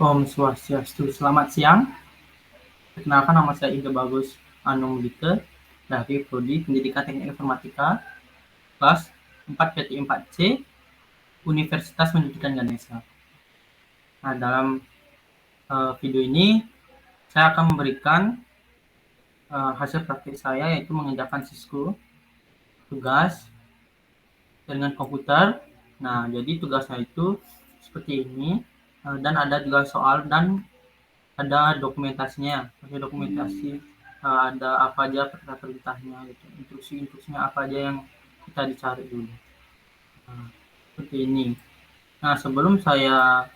Om Swastiastu, selamat siang. Perkenalkan, nama saya Ida Bagus Anumdike dari Prodi Pendidikan Teknik Informatika kelas 4.4C Universitas Pendidikan Ganesha. Nah, dalam video ini saya akan memberikan hasil praktik saya, yaitu mengerjakan sisku tugas dengan komputer. Nah, jadi tugasnya itu seperti ini, dan ada juga soal dan ada dokumentasinya, dokumentasi ada apa aja perintah-perintahnya, gitu. Instruksi-instruksinya apa aja yang kita dicari dulu. Nah, seperti ini. Nah, sebelum saya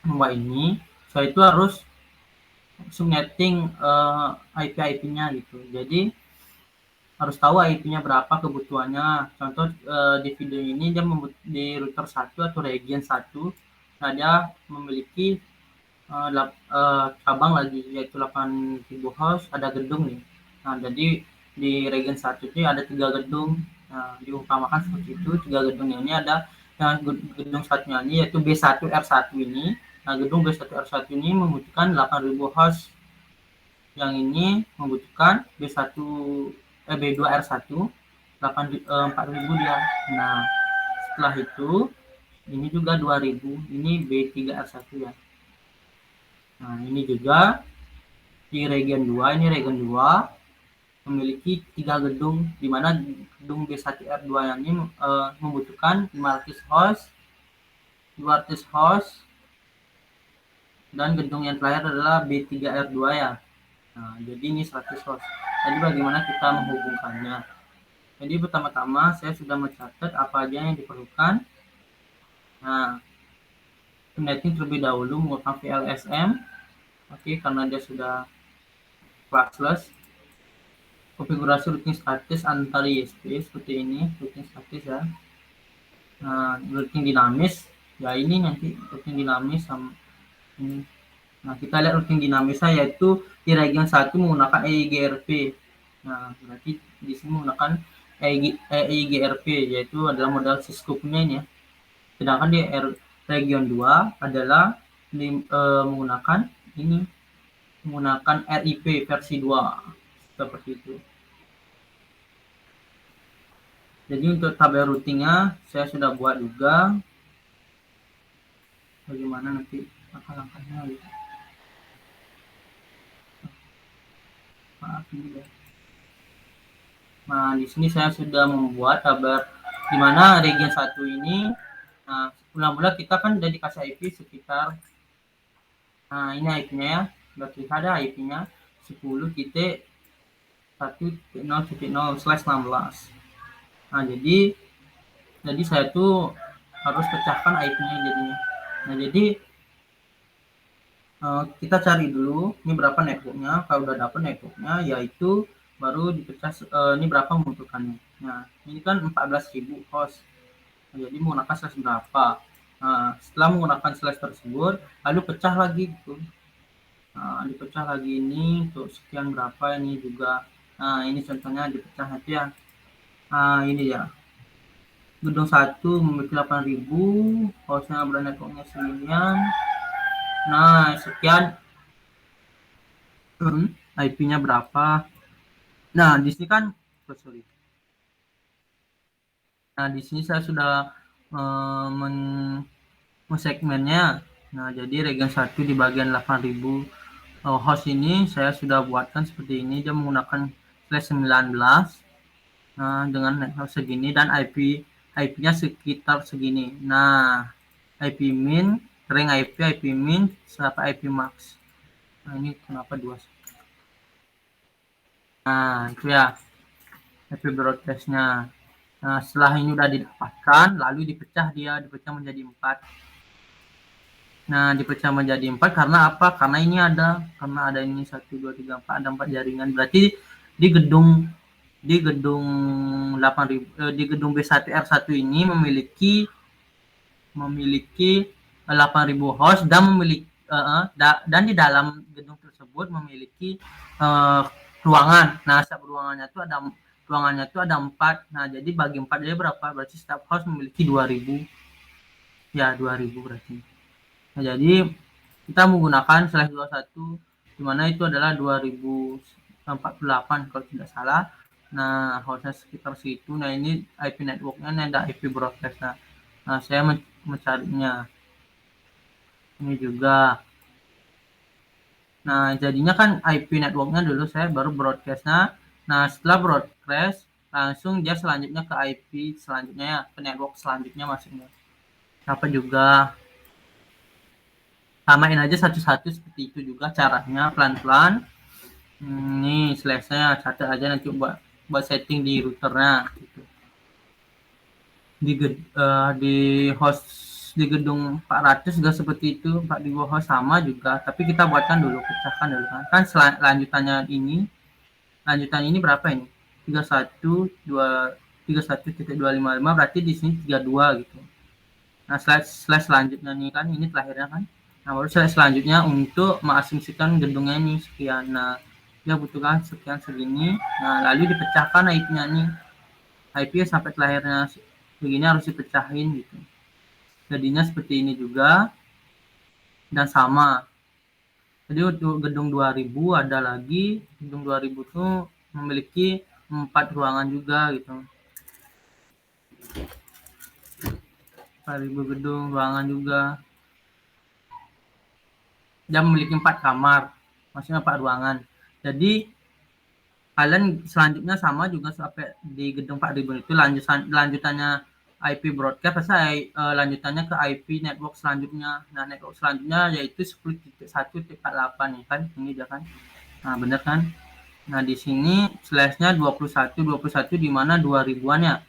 membuat ini, saya itu harus setting IP-nya gitu. Jadi harus tahu IP-nya berapa kebutuhannya. Contoh di video ini dia di router 1 atau region 1, nah dia memiliki cabang lagi, yaitu 8.000 host, ada gedung nih. Nah, jadi di region 1 ini ada 3 gedung. Nah, diumpamakan seperti itu, 3 gedung ini ada yang gedung satunya ini yaitu B1R1 ini. Nah, gedung B1R1 ini membutuhkan 8.000 host. Yang ini membutuhkan B2R1 4.000 dia. Nah, setelah itu ini juga 2.000, ini B3R1 ya. Nah, ini juga di region 2, ini region 2 memiliki 3 gedung, di mana gedung B1R2 ini membutuhkan 500 host, 200 host, dan gedung yang terakhir adalah B3R2 ya. Nah, jadi ini 100 host. Jadi bagaimana kita menghubungkannya? Jadi pertama-tama saya sudah mencatat apa aja yang diperlukan. Nah, connecting terlebih dahulu menggunakan VLSM. Oke, karena dia sudah classless. Konfigurasi routing status antar ISP seperti ini, routing status ya. Nah, routing dinamis ya, ini nanti routing dinamis sama ini. Nah, kita lihat routing dinamisnya, yaitu di region 1 menggunakan EIGRP. Nah, berarti di sini menggunakan EIGRP, yaitu adalah model Cisco punya ini ya. Sedangkan di region 2 adalah menggunakan ini, menggunakan RIP versi 2 seperti itu. Jadi untuk tabel routingnya saya sudah buat juga, bagaimana nanti langkah-langkahnya gitu. Maaf ini ya. Nah, di sini saya sudah membuat tabel di mana region 1 ini. Nah, mula-mula kita kan udah dikasih IP sekitar, nah ini IP-nya ya, berarti ada IP-nya 10.1.0.0/16. Nah, jadi saya tuh harus pecahkan IP-nya jadinya. Nah, jadi kita cari dulu ini berapa networknya. Kalau udah dapat networknya, yaitu baru dipecah ini berapa membutuhkannya. Nah, ini kan 14.000 host. Nah, jadi menggunakan slash berapa. Nah, setelah menggunakan slash tersebut, lalu pecah lagi gitu. Nah, dipecah lagi ini untuk sekian berapa ini juga. Nah, ini contohnya dipecah nanti ya. Nah, ini ya. Gedung 1 memiliki 8.000, hostnya berada networknya seginian. Nah, sekian IP-nya berapa. Nah, di sini kan Nah, di sini saya sudah men-segmennya. Nah, jadi region 1 di bagian 8.000 host ini saya sudah buatkan seperti ini. Dia menggunakan slash 19. Nah, dengan network segini dan IP-nya sekitar segini. Nah, IP min, rank IP min, sampai IP max. Nah, ini kenapa 2? Nah, itu ya IP broadcast-nya. Nah, setelah ini udah didapatkan, lalu dipecah menjadi 4. Nah, dipecah menjadi 4 karena apa? Karena ini ada ini 1, 2, 3, 4, ada 4 jaringan. Berarti di gedung 8.000 di gedung B1R1 ini memiliki 8.000 host dan dan di dalam gedung tersebut memiliki ruangan. Nah, setiap ruangannya itu ada 4. Nah, jadi bagi 4 jadi berapa? Berarti setiap host memiliki 2.000. Ya, 2.000 berarti. Nah, jadi kita menggunakan slash 21, dimana itu adalah 2048 kalau tidak salah. Nah, hostnya sekitar situ. Nah, ini IP networknya, ini ada IP broadcast. Nah, saya mencarinya. Ini juga. Nah, jadinya kan IP networknya dulu saya baru broadcastnya. Nah, setelah broadcast, langsung dia selanjutnya ke IP selanjutnya ya, ke network selanjutnya masuknya. Apa juga samain aja satu-satu seperti itu juga caranya pelan-pelan. Ini slashnya catat aja nanti buat setting di routernya gitu. Di host di gedung 400 juga seperti itu, 4000 host sama juga, tapi kita buatkan dulu, pecahkan dulu kan lanjutannya ini berapa ini, 31.251.255, berarti di sini 32 gitu. Nah, slash selanjutnya nih kan ini terakhirnya kan. Nah, baru slash selanjutnya untuk mengasumsikan gedungnya ini sekian. Nah, dia butuhkan sekian segini. Nah, lalu dipecahkan IP-nya nih. IP sampai terakhirnya begini harus dipecahin gitu. Jadinya seperti ini juga. Dan sama. Jadi untuk gedung 2000 ada lagi. Gedung 2000 itu memiliki 4 ruangan juga gitu. 4000 gedung ruangan juga. Dia memiliki 4 kamar, maksudnya 4 ruangan. Jadi kalian selanjutnya sama juga sampai di gedung 4000 itu lanjutannya IP broadcast, pasti lanjutannya ke IP network selanjutnya. Nah, network selanjutnya yaitu 10.1.48 nih kan, ini dia kan. Nah, bener kan? Nah, di sini slashnya 21 di mana 2000-an ya.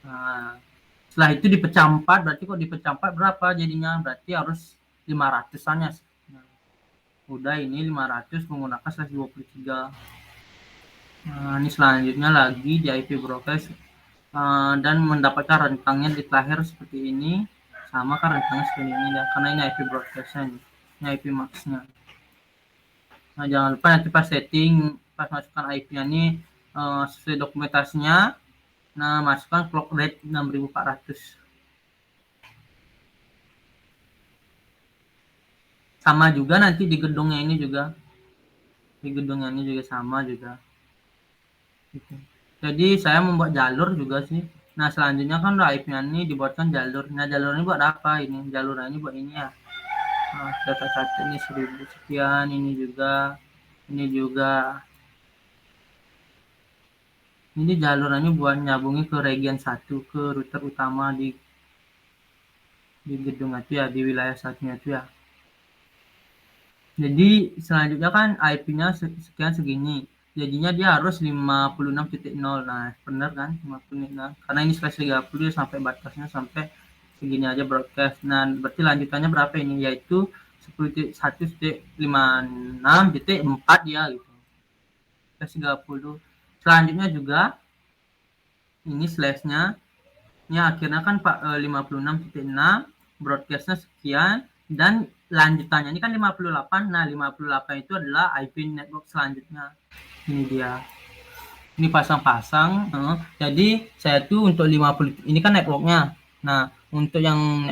Nah, setelah itu dipecah 4, berarti kok dipecah 4 berapa jadinya? Berarti harus 500-an ya. Udah ini 500 menggunakan slash 23. Nah, ini selanjutnya lagi di IP broadcast dan mendapatkan rentangnya di terakhir seperti ini, sama kan rentangnya seperti ini ya, karena ini IP broadcastnya ini IP maxnya. Nah, jangan lupa nanti pas setting, pas masukkan IP-nya ini sesuai dokumentasinya. Nah, masukkan clock rate 6400. Sama juga nanti di gedungnya ini juga. Di gedungnya ini juga sama juga. Gitu. Jadi saya membuat jalur juga sih. Nah, selanjutnya kan IP-nya ini dibuatkan jalur. Nah, jalur ini buat apa ini? Jalur ini buat ini ya. Nah, data satu ini 1000 sekian, ini juga. Ini juga. Ini jalurnya buat nyambungi ke region 1, ke router utama di gedung itu ya, di wilayah satunya itu ya. Jadi selanjutnya kan IP-nya sekian segini. Jadinya dia harus 56.0. Nah, benar kan? 56. Karena ini slash 30 sampai batasnya sampai segini aja broadcast. Nah, berarti lanjutannya berapa ini? Yaitu 10.1.56.4 ya gitu. Slash 30. Selanjutnya juga ini slashnya. Ini akhirnya kan 56.6 broadcastnya sekian, dan lanjutannya ini kan 58. Nah, 58 itu adalah IP network selanjutnya. Ini dia. Ini pasang-pasang. Jadi saya tuh untuk 50 ini kan networknya. Nah, untuk yang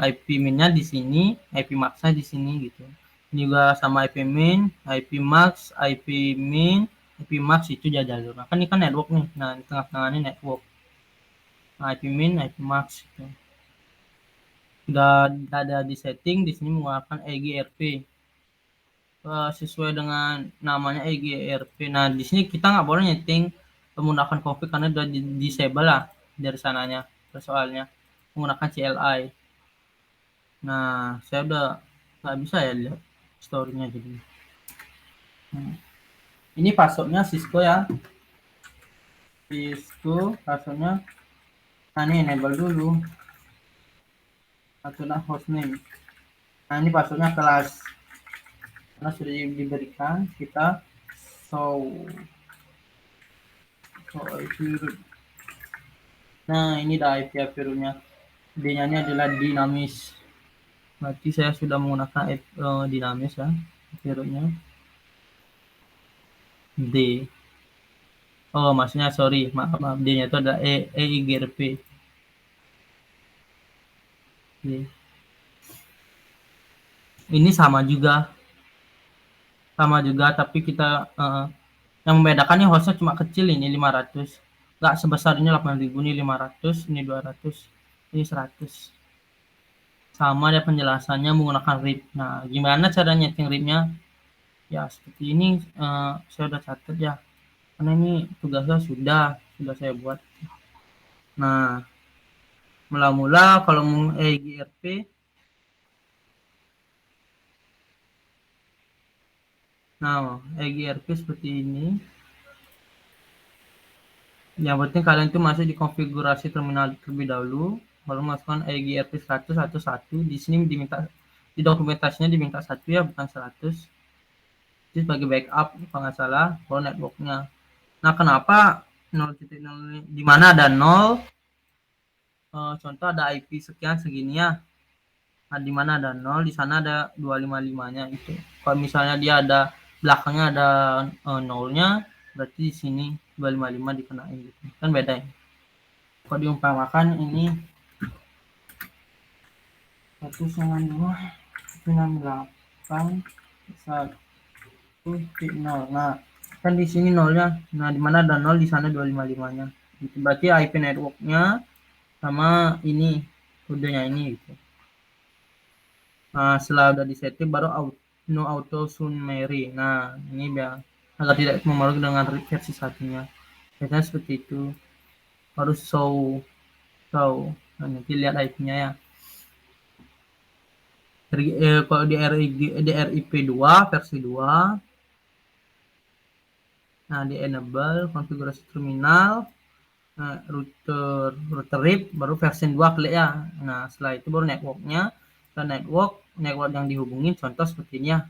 IP min-nya di sini, IP max-nya di sini gitu. Ini juga sama IP min, IP max, IP min, IP max itu jalur. Nah, kan ini kan network nih. Nah, di tengah-tengah ini network. Nah, IP min, IP max gitu. Sudah ada di setting, di sini menggunakan EGRP. Sesuai dengan namanya EGRP. Nah, di sini kita nggak boleh nyeting menggunakan config karena sudah disable lah dari sananya. Soalnya menggunakan CLI. Nah, saya udah nggak bisa ya lihat story-nya jadi. Ini passwordnya Cisco ya. Cisco passwordnya. Nah, ini enable dulu. Passwordnya hostname. Nah, ini passwordnya kelas. Karena sudah diberikan, kita IP root. Nah, ini dah IP rootnya. D-nya ini adalah dinamis. Berarti saya sudah menggunakan dinamis ya, IP rootnya. D. Oh, maksudnya sorry, maaf, D-nya itu ada EIGRP. D. Ini sama juga, tapi kita yang membedakannya hostnya cuma kecil, ini 500, nggak sebesar ini 8.000, ini 500, ini 200, ini 100. Sama dia penjelasannya menggunakan RIP. Nah, gimana cara nyeting RIP-nya? Ya seperti ini, saya udah catat ya, karena ini tugasnya sudah saya buat. Nah, mula-mula kalau mau EGRP, nah EGRP seperti ini. Yang penting kalian itu masuk di konfigurasi terminal terlebih dahulu, baru masukkan EGRP 100.1.1. Di sini diminta, di dokumentasinya diminta 1 ya, bukan 100. Itu sebagai backup kalau nggak salah, baru networknya. Nah, kenapa 0.0 di mana ada 0? Contoh ada IP sekian segini ya. Nah, di mana ada 0, di sana ada 255-nya itu. Kalau misalnya dia ada belakangnya ada 0-nya, berarti di sini 255 dikenain gitu. Kan beda ya. Kalau diumpamakan ini 1,268 1.0. Nah, kan di sini 0-nya. Nah, di mana ada 0 di sana 255-nya. Itu berarti IP networknya sama ini kodenya ini gitu. Nah, setelah udah disetting baru no auto summary. Nah, ini biar agar tidak memerlukan dengan versi satunya. Biasanya seperti itu. Harus show. Nah, nanti lihat IP-nya ya. Kalau di RIP2 versi 2. Nah, di enable konfigurasi terminal. Nah, router RIP baru versi 2 klik ya. Nah, setelah itu baru networknya. Dan network yang dihubungin contoh seperti ini ya.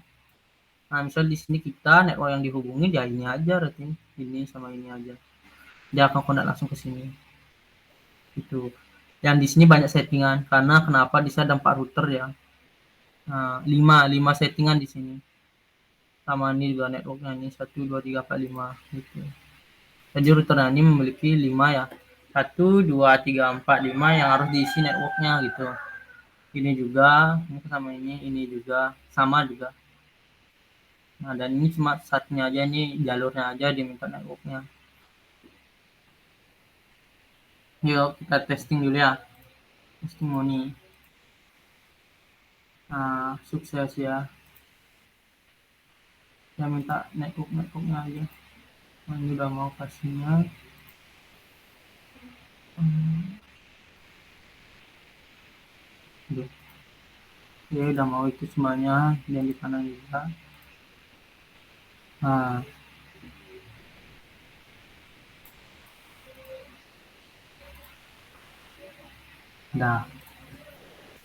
Nah, misal di sini kita network yang dihubungi ya ini aja, berarti ini sama ini aja. Dia akan connect langsung ke sini. Itu. Yang di sini banyak settingan karena kenapa di sini ada 4 router ya. Nah, 5 settingan di sini. Sama ini juga networknya ini 1 2 3 4 5 gitu. Jadi routernya ini memiliki 5 ya. 1 2 3 4 5 yang harus diisi networknya gitu. Ini juga, ini sama ini juga sama juga. Nah, dan ini cuma satunya aja, ini jalurnya aja diminta networknya. Yuk kita testing dulu ya, testimoni. Nah, sukses ya. Saya minta networknya aja. Nah, ini udah mau kasihnya. Ya udah mau itu semuanya, dan di kanan juga. Nah, nah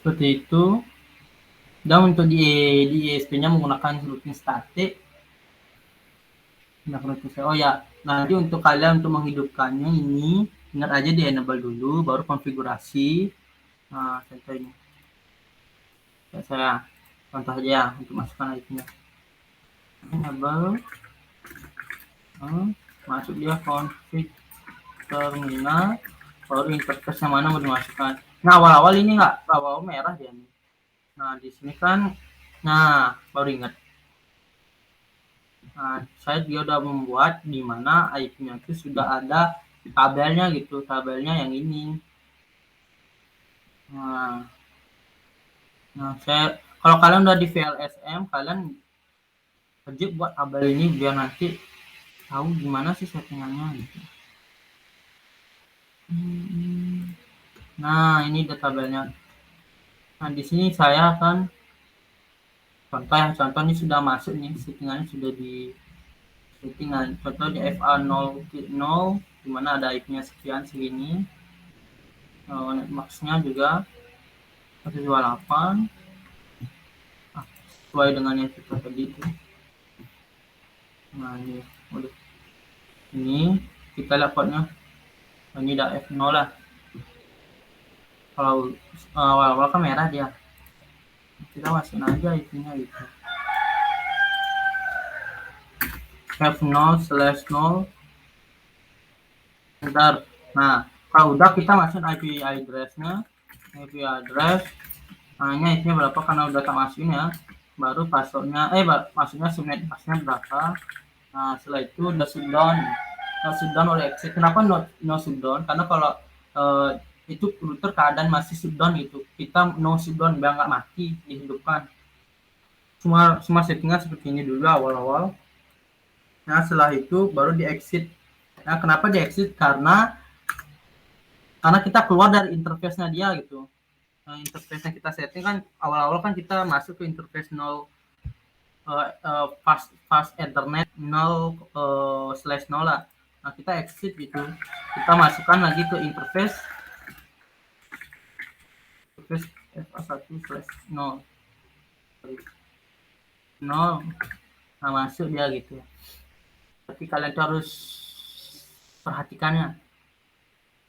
seperti itu. Dan untuk di ISP-nya menggunakan routing static. Oh ya, nanti untuk kalian untuk menghidupkannya ini ingat aja di enable dulu, baru konfigurasi. Nah, contoh ini. Saya contoh aja ya untuk masukkan IP-nya. Enable, masuk dia config terminal, baru interface yang mana mau dimasukkan. Nah, awal-awal ini nggak, awal merah dia nih. Nah, di sini kan, nah baru ingat. Nah, saya juga udah membuat di mana IP-nya itu sudah ada tabelnya gitu, tabelnya yang ini. Nah, saya kalau kalian udah di VLSM, kalian wajib buat tabel ini biar nanti tahu gimana sih settingannya gitu. Nah, ini udah tabelnya. Nah, di sini saya akan contoh ini sudah masuk nih, settingannya sudah di settingan. Contoh di FA 0.0 dimana ada IP-nya sekian segini. Netmax-nya juga 128 sesuai dengan yang kita tadi itu. Nah, ini udah. Ini kita lihat portnya. Ini udah F0 lah. Kalau awal-awal kan merah dia, kita masukin aja IP-nya gitu. F0/0. Bentar. Nah, kalau udah kita masukin IP address-nya. IP address. Nah, ini IP-nya berapa karena udah tak masukin ya. baru passwordnya maksudnya subnet masknya berapa. Nah setelah itu no shutdown oleh exit. Kenapa no shutdown? Karena kalau itu router keadaan masih shutdown gitu, kita no shutdown biar nggak mati, dihidupkan. Semua settingan seperti ini dulu awal-awal. Nah setelah itu baru di exit. Nah kenapa di exit? Karena kita keluar dari interface-nya dia gitu. Nah, interface yang kita setting kan awal-awal kan kita masuk ke interface 0 fast internet 0/0 lah. Nah kita exit gitu, kita masukkan lagi ke interface FA1/0. Nah masuk dia gitu. Tapi kalian tuh harus perhatikannya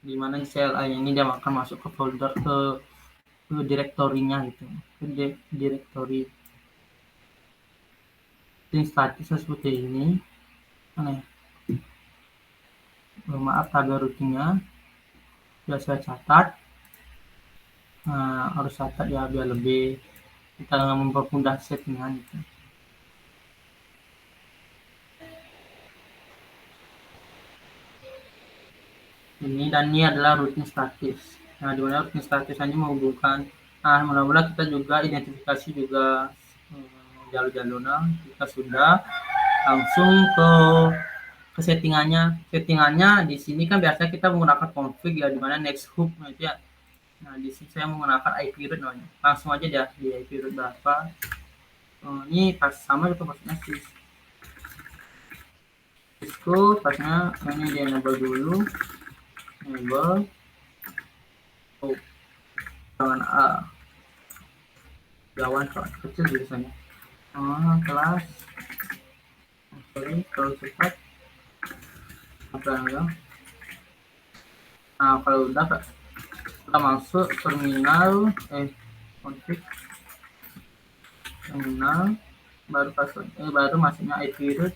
di mana CLI ini dia akan masuk ke folder ke direktorinya gitu, ke direktori status seperti ini. Maaf tagar rutinnya sudah saya catat. Nah, harus catat ya biar lebih kita mempermudah settingan gitu. Ini dan ini adalah routing status. Nah di mana routing status ini menghubungkan. Nah mudah-mudahan kita juga identifikasi juga jalur-jalurnya. Kita sudah langsung ke settingannya di sini kan biasanya kita menggunakan config ya, di mana next hook itu ya. Nah di sini saya menggunakan IP root namanya. Langsung aja dia di IP root berapa. Ini pas sama itu maksudnya Cisco pasnya ini di enable dulu. Enable jangan jawan kecil biasanya. Kelas kalau cepat apa ya. Nah kalau udah kita masuk terminal config terminal baru password baru masuknya IP root.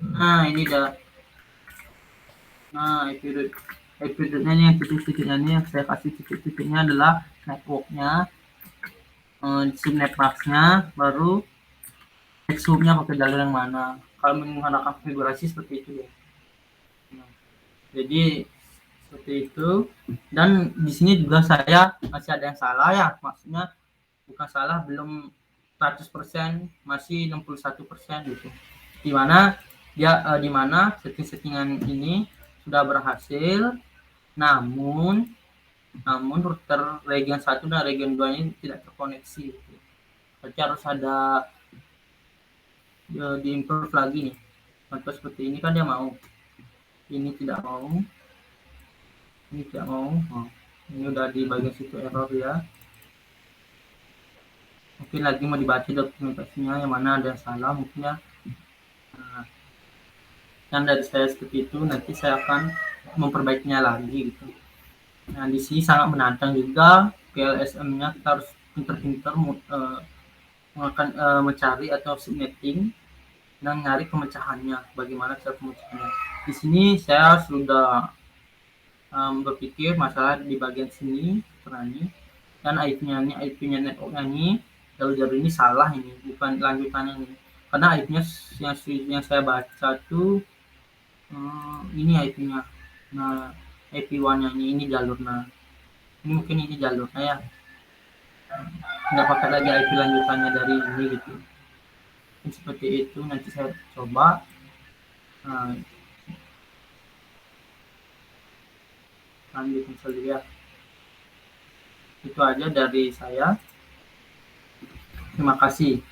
Nah ini dah. Nah IP rootnya ini yang titik-titiknya ini yang saya kasih titik-titiknya adalah networknya, subnet masknya, baru next hubnya pakai jalur yang mana. Kalau menggunakan konfigurasi seperti itu ya. Nah, jadi seperti itu. Dan di sini juga saya masih ada yang salah ya, maksudnya bukan salah, belum 100%, masih 61% gitu. Dimana setting-settingan ini sudah berhasil, namun router region 1 dan region 2 ini tidak terkoneksi gitu. Berarti harus ada di improve lagi nih. Contoh seperti ini kan dia mau, ini tidak mau, ini tidak mau. Ini udah di bagian situ error ya. Mungkin lagi mau dibaca dokumentasinya yang mana ada yang salah mungkin ya. Nah, yang dari saya seperti itu, nanti saya akan memperbaikinya lagi gitu. Nah di sini sangat menantang juga PLSM-nya, kita harus pinter-pinter mencari atau subnetting dan nyari pemecahannya, bagaimana cara pemecahannya. Di sini saya sudah berpikir masalah di bagian sini ini, dan IP-nya networknya ini jalur ini salah, ini bukan lanjutannya ini, karena IP-nya yang saya baca tuh ini IP-nya. Nah IP1-nya ini jalurnya, ini mungkin ini jalurnya ya, nggak pakai lagi IP lanjutannya dari ini gitu. Seperti itu nanti saya coba. Lanjut saja ya. Itu aja dari saya. Terima kasih.